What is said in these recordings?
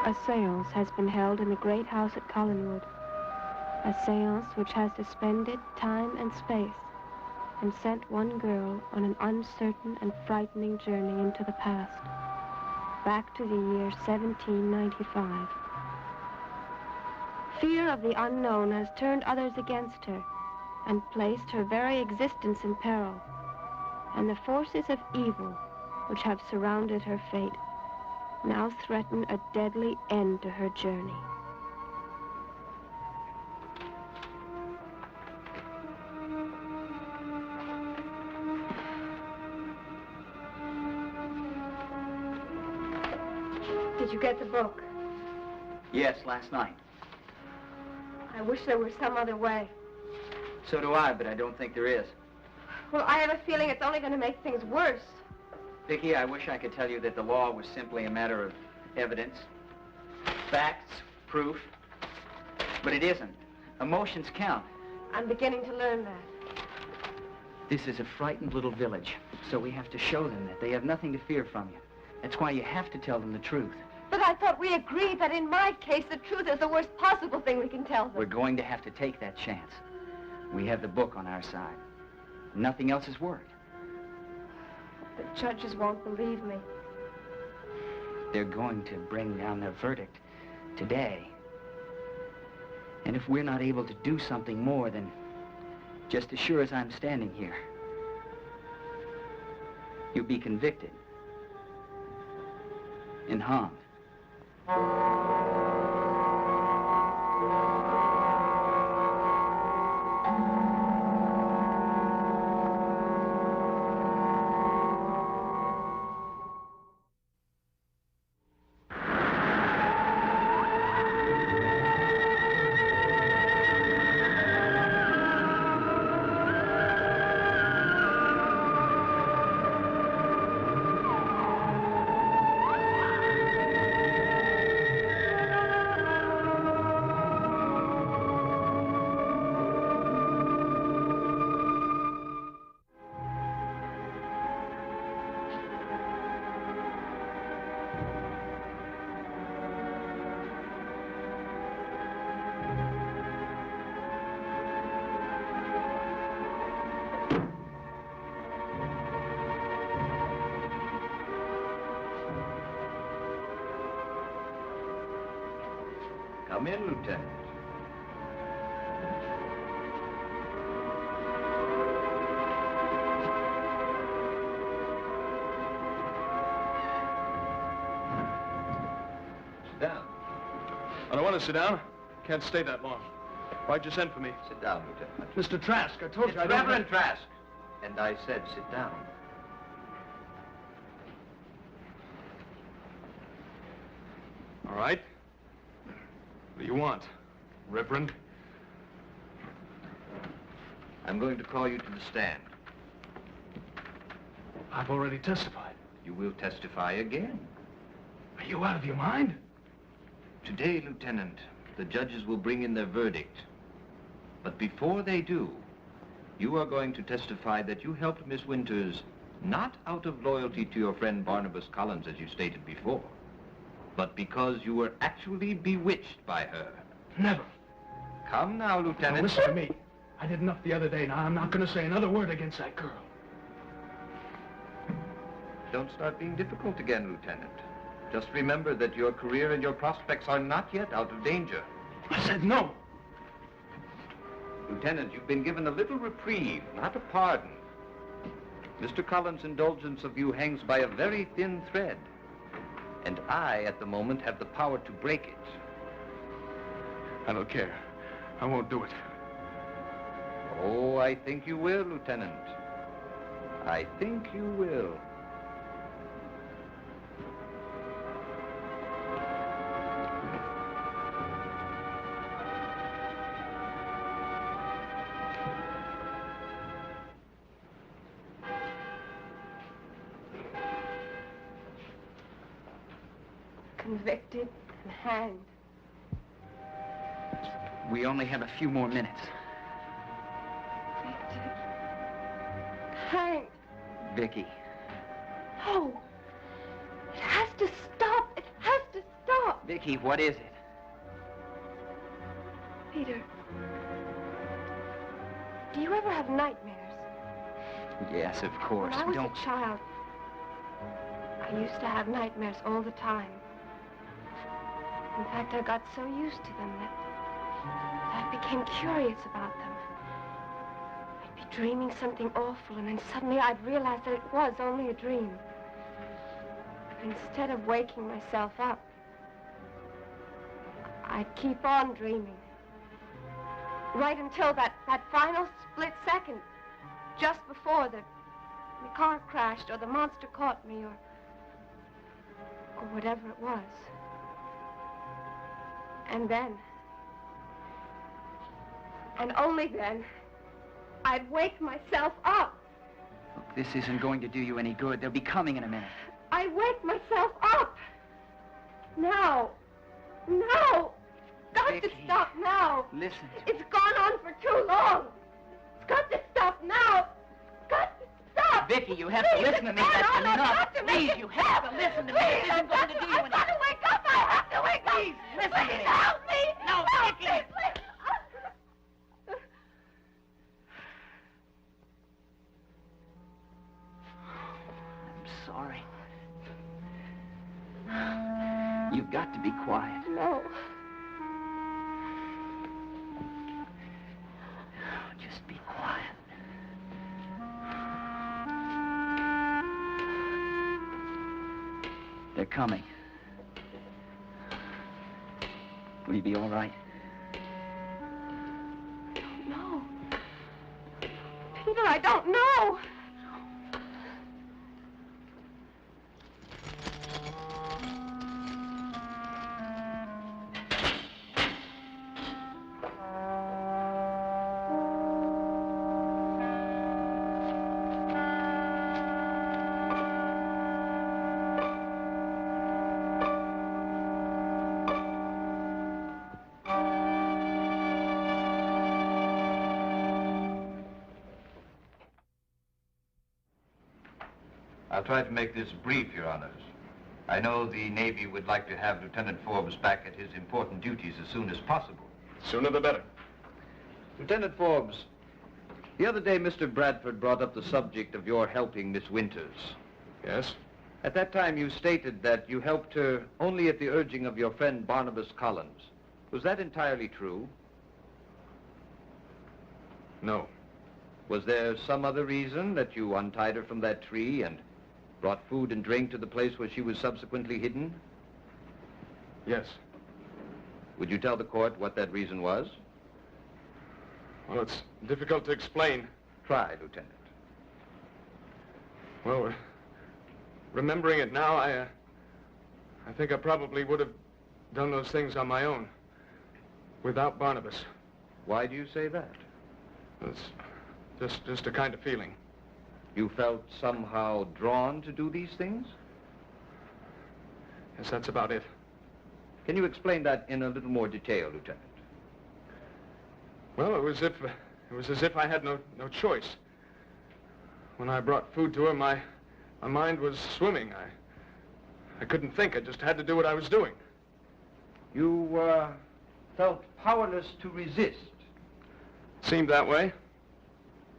A séance has been held in the great house at Collinwood. A séance which has suspended time and space and sent one girl on an uncertain and frightening journey into the past, back to the year 1795. Fear of the unknown has turned others against her and placed her very existence in peril, and the forces of evil which have surrounded her fate now threaten a deadly end to her journey. Did you get the book? Yes, last night. I wish there were some other way. So do I, but I don't think there is. Well, I have a feeling it's only going to make things worse. Vicki, I wish I could tell you that the law was simply a matter of evidence, facts, proof, but it isn't. Emotions count. I'm beginning to learn that. This is a frightened little village, so we have to show them that they have nothing to fear from you. That's why you have to tell them the truth. But I thought we agreed that in my case, the truth is the worst possible thing we can tell them. We're going to have to take that chance. We have the book on our side. Nothing else has worked. The judges won't believe me. They're going to bring down their verdict today. And if we're not able to do something more, then just as sure as I'm standing here, you'll be convicted and hanged. Come in, Lieutenant. Sit down. I don't want to sit down. Can't stay that long. Why'd you send for me? Sit down, Lieutenant. Mr. Trask, I told you I It's don't... Reverend Trask. And I said sit down. All right. What do you want, Reverend? I'm going to call you to the stand. I've already testified. You will testify again. Are you out of your mind? Today, Lieutenant, the judges will bring in their verdict. But before they do, you are going to testify that you helped Miss Winters not out of loyalty to your friend Barnabas Collins, as you stated before, but because you were actually bewitched by her. Never. Come now, Lieutenant. Now, listen to me. I did enough the other day. Now, I'm not going to say another word against that girl. Don't start being difficult again, Lieutenant. Just remember that your career and your prospects are not yet out of danger. I said no. Lieutenant, you've been given a little reprieve, not a pardon. Mr. Collins' indulgence of you hangs by a very thin thread. And I, at the moment, have the power to break it. I don't care. I won't do it. Oh, I think you will, Lieutenant. I think you will. Convicted and hanged. We only have a few more minutes. Convicted. Hanged. Vicki. No. It has to stop. It has to stop. Vicky, what is it? Peter, do you ever have nightmares? Yes, of course. When I was Don't... a child, I used to have nightmares all the time. In fact, I got so used to them that I became curious about them. I'd be dreaming something awful, and then suddenly I'd realize that it was only a dream. But instead of waking myself up, I'd keep on dreaming. Right until that final split second, just before the car crashed or the monster caught me or whatever it was. And then, and only then, I'd wake myself up. Look, this isn't going to do you any good. They'll be coming in a minute. I'd wake myself up. Now. Now. Got Vicky, to stop now. Listen to me. It's gone on for too long. It's got to stop now. Got to stop. Vicky, you have to listen to me. That's enough. Please, you have to listen to me. This isn't going to do you any good. I've got to wake up. I have to wake up. Please, listen to me. Help me. No, Help Vicky. me, please. I'm sorry. You've got to be quiet. No. Just be quiet. They're coming. Will you be all right? No. Peter, I don't know. I'll try to make this brief, Your Honors. I know the Navy would like to have Lieutenant Forbes back at his important duties as soon as possible. Sooner the better. Lieutenant Forbes, the other day Mr. Bradford brought up the subject of your helping Miss Winters. Yes? At that time, you stated that you helped her only at the urging of your friend Barnabas Collins. Was that entirely true? No. Was there some other reason that you untied her from that tree and brought food and drink to the place where she was subsequently hidden? Yes. Would you tell the court what that reason was? Well, it's difficult to explain. Try, Lieutenant. Well, remembering it now, I think I probably would have done those things on my own, without Barnabas. Why do you say that? It's just a kind of feeling. You felt somehow drawn to do these things? Yes, that's about it. Can you explain that in a little more detail, Lieutenant? Well, it was as if I had no choice. When I brought food to her, my mind was swimming. I couldn't think. I just had to do what I was doing. You felt powerless to resist. Seemed that way.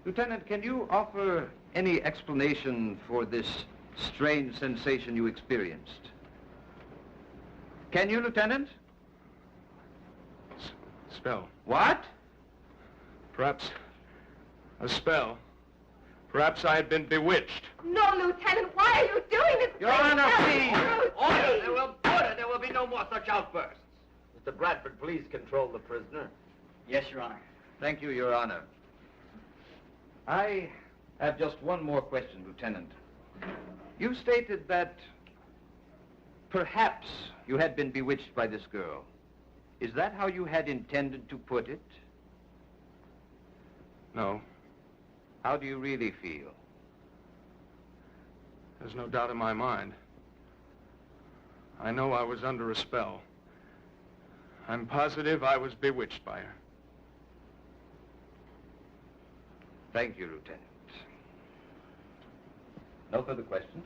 Lieutenant, can you offer any explanation for this strange sensation you experienced? Can you, Lieutenant? Spell. What? Perhaps a spell. Perhaps I had been bewitched. No, Lieutenant, why are you doing this? Your Honor, please. Order! There will be no more such outbursts. Mr. Bradford, please control the prisoner. Yes, Your Honor. Thank you, Your Honor. I have just one more question, Lieutenant. You stated that perhaps you had been bewitched by this girl. Is that how you had intended to put it? No, How do you really feel? there's no doubt in my mind. I know I was under a spell. I'm positive I was bewitched by her. Thank you, Lieutenant. No further questions?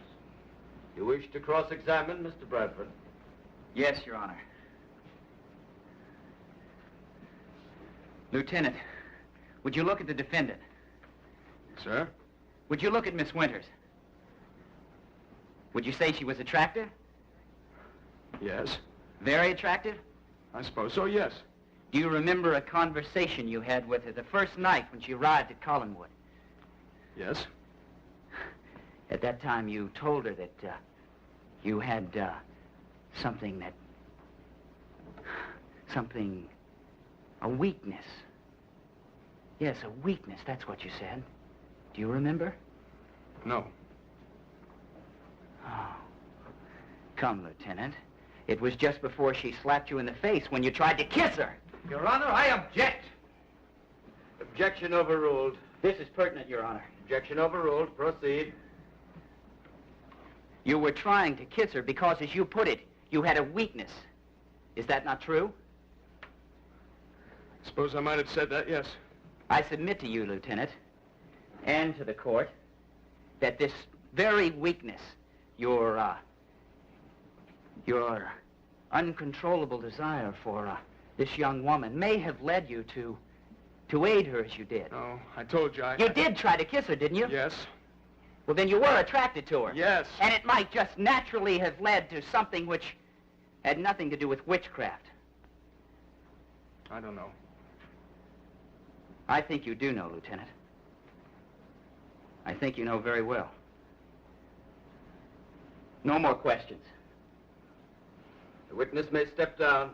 You wish to cross-examine Mr. Bradford? Yes, Your Honor. Lieutenant, would you look at the defendant? Sir? Would you look at Miss Winters? Would you say she was attractive? Yes. Very attractive? I suppose so, yes. Do you remember a conversation you had with her the first night when she arrived at Collinwood? Yes. At that time, you told her that you had something, a weakness. Yes, a weakness, that's what you said. Do you remember? No. Oh. Come, Lieutenant. It was just before she slapped you in the face when you tried to kiss her. Your Honor, I object. Objection overruled. This is pertinent, Your Honor. Objection overruled. Proceed. You were trying to kiss her because, as you put it, you had a weakness. Is that not true? Suppose I might have said that, yes. I submit to you, Lieutenant, and to the court, that this very weakness, your uncontrollable desire for this young woman may have led you to aid her as you did. No, I told you You did try to kiss her, didn't you? Yes. Well, then you were attracted to her. Yes. And it might just naturally have led to something which had nothing to do with witchcraft. I don't know. I think you do know, Lieutenant. I think you know very well. No more questions. The witness may step down.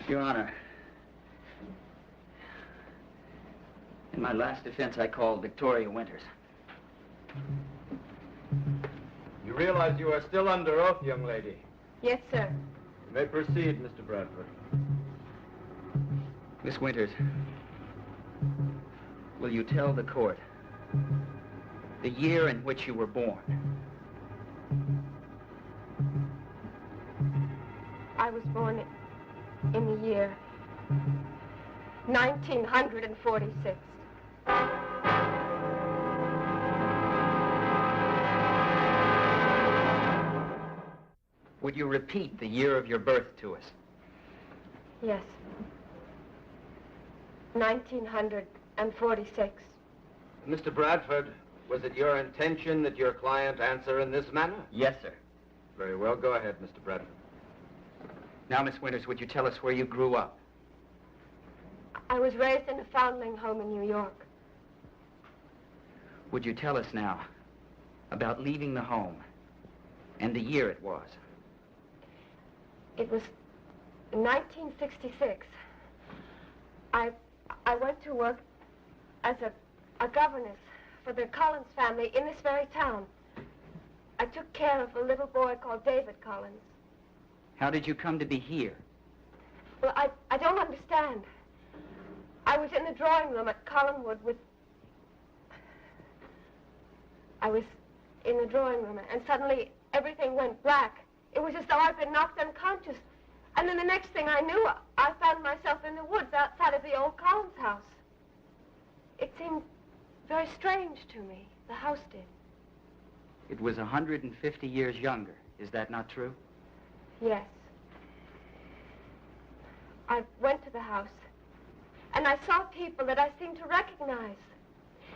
Your Honor, in my last defense, I called Victoria Winters. You realize you are still under oath, young lady. Yes, sir. You may proceed, Mr. Bradford. Miss Winters, will you tell the court the year in which you were born? I was born in the year 1946. Would you repeat the year of your birth to us? Yes. 1946. Mr. Bradford, was it your intention that your client answer in this manner? Yes, sir. Very well. Go ahead, Mr. Bradford. Now, Miss Winters, would you tell us where you grew up? I was raised in a foundling home in New York. Would you tell us now about leaving the home and the year it was? It was 1966. I went to work as a governess for the Collins family in this very town. I took care of a little boy called David Collins. How did you come to be here? Well, I don't understand. I was in the drawing room at Collinwood with... I was in the drawing room, and suddenly everything went black. It was as though I'd been knocked unconscious. And then the next thing I knew, I found myself in the woods outside of the old Collins house. It seemed very strange to me. The house did. It was 150 years younger. Is that not true? Yes. I went to the house, and I saw people that I seemed to recognize.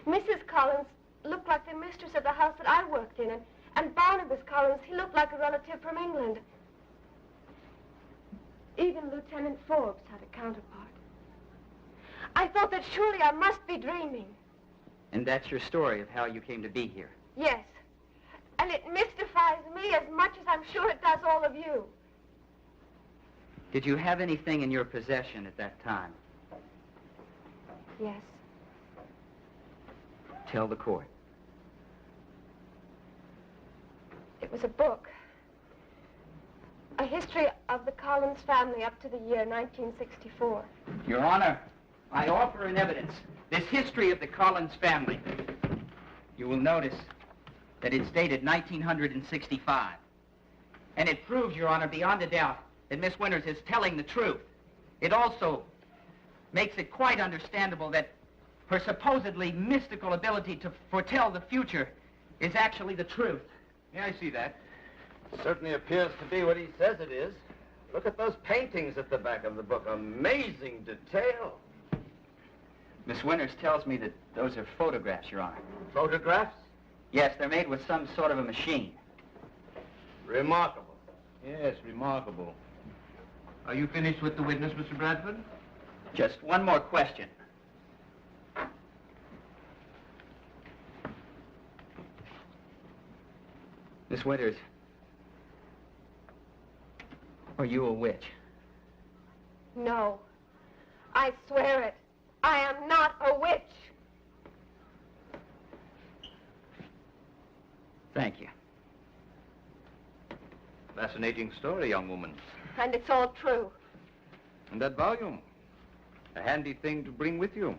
Mrs. Collins looked like the mistress of the house that I worked in, and Barnabas Collins, he looked like a relative from England. Even Lieutenant Forbes had a counterpart. I thought that surely I must be dreaming. And that's your story of how you came to be here? Yes. And it mystifies me as much as I'm sure it does all of you. Did you have anything in your possession at that time? Yes. Tell the court. It was a book. A history of the Collins family up to the year 1964. Your Honor, I offer in evidence this history of the Collins family. You will notice that it's dated 1965. And it proves, Your Honor, beyond a doubt, that Miss Winters is telling the truth. It also makes it quite understandable that her supposedly mystical ability to foretell the future is actually the truth. Yeah, I see that. Certainly appears to be what he says it is. Look at those paintings at the back of the book. Amazing detail. Miss Winters tells me that those are photographs, Your Honor. Photographs? Yes, they're made with some sort of a machine. Remarkable. Yes, remarkable. Are you finished with the witness, Mr. Bradford? Just one more question. Miss Winters, are you a witch? No. I swear it. I am not a witch. Thank you. Fascinating story, young woman. And it's all true. And that volume, a handy thing to bring with you.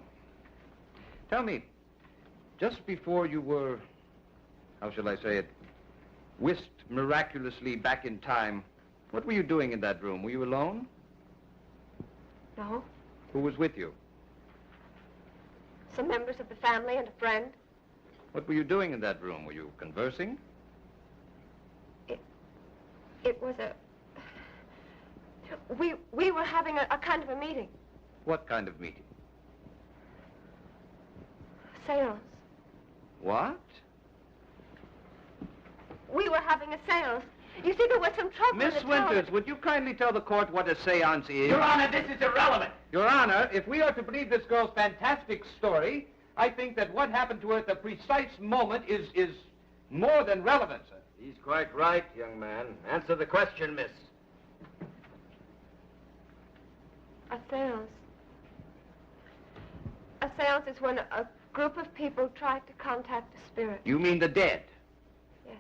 Tell me, just before you were, how shall I say it, whisked miraculously back in time, what were you doing in that room? Were you alone? No. Who was with you? Some members of the family and a friend. What were you doing in that room? Were you conversing? It was a... We were having a kind of a meeting. What kind of meeting? A seance. What? We were having a seance. You see, there was some trouble Miss in the Winters, town. would you kindly tell the court what a seance is? Your Honor, this is irrelevant. Your Honor, if we are to believe this girl's fantastic story, I think that what happened to her at the precise moment is more than relevant, sir. He's quite right, young man. Answer the question, miss. A seance. A seance is when a group of people try to contact a spirit. You mean the dead? Yes.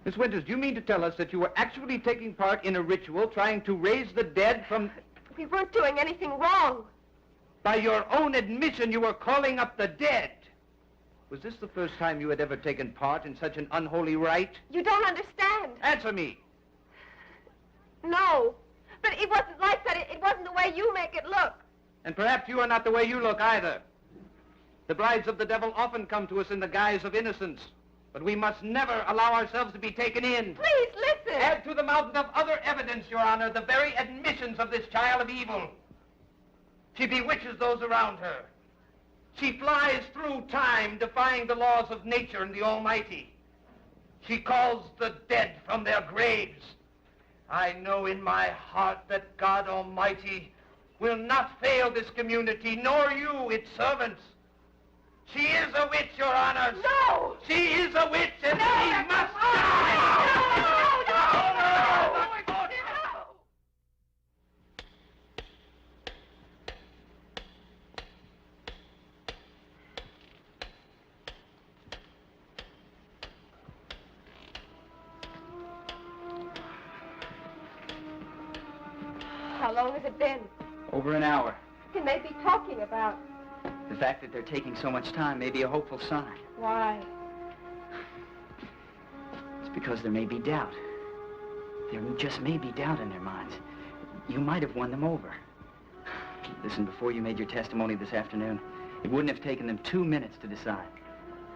Miss Winters, do you mean to tell us that you were actually taking part in a ritual trying to raise the dead from... We weren't doing anything wrong. By your own admission, you were calling up the dead. Was this the first time you had ever taken part in such an unholy rite? You don't understand. Answer me. No. But it wasn't like that. It wasn't the way you make it look. And perhaps you are not the way you look either. The brides of the devil often come to us in the guise of innocence. But we must never allow ourselves to be taken in. Please, listen. Add to the mountain of other evidence, Your Honor, the very admissions of this child of evil. She bewitches those around her. She flies through time, defying the laws of nature and the Almighty. She calls the dead from their graves. I know in my heart that God Almighty will not fail this community, nor you, its servants. She is a witch, Your Honor. No! She is a witch, and No, she that's must wrong. die! No! How long has it been? Over an hour. What can they be talking about? The fact that they're taking so much time may be a hopeful sign. Why? It's because there may be doubt. There just may be doubt in their minds. You might have won them over. Listen, before you made your testimony this afternoon, it wouldn't have taken them 2 minutes to decide.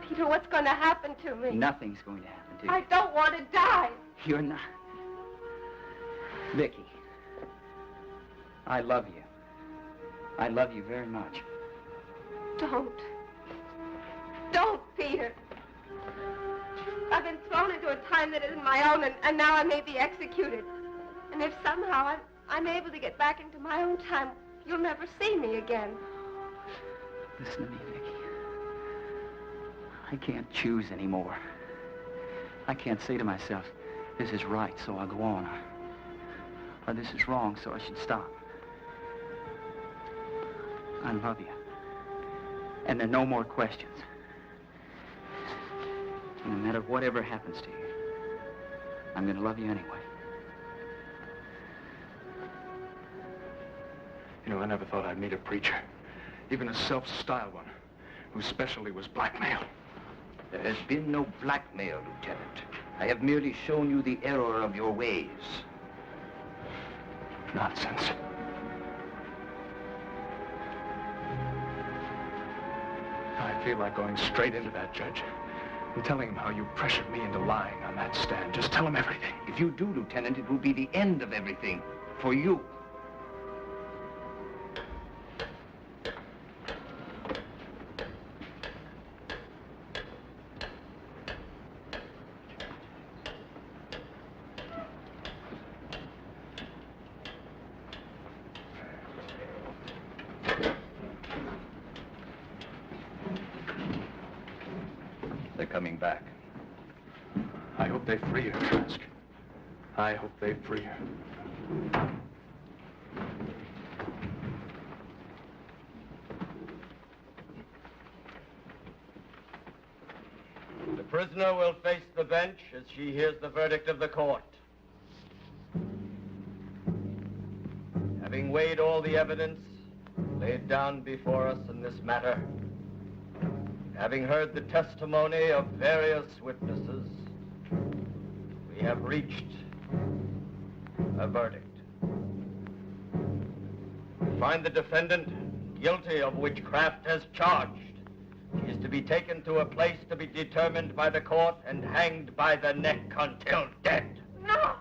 Peter, what's going to happen to me? Nothing's going to happen to you. I don't want to die. You're not... Vicky, I love you. I love you very much. Don't. Don't, Peter. I've been thrown into a time that isn't my own, and now I may be executed. And if somehow I'm able to get back into my own time, you'll never see me again. Listen to me, Vicky. I can't choose anymore. I can't say to myself, this is right, so I'll go on, or this is wrong, so I should stop. I love you. And there are no more questions. No matter whatever happens to you, I'm going to love you anyway. You know, I never thought I'd meet a preacher, even a self-styled one, whose specialty was blackmail. There has been no blackmail, Lieutenant. I have merely shown you the error of your ways. Nonsense. feel like going straight into that judge and telling him how you pressured me into lying on that stand. Just tell him everything. If you do, Lieutenant, it will be the end of everything. For you. They're coming back. I hope they free her, Trask. I hope they free her. The prisoner will face the bench as she hears the verdict of the court. Having weighed all the evidence laid down before us in this matter, having heard the testimony of various witnesses, we have reached a verdict. We find the defendant guilty of witchcraft as charged. She is to be taken to a place to be determined by the court and hanged by the neck until dead. No!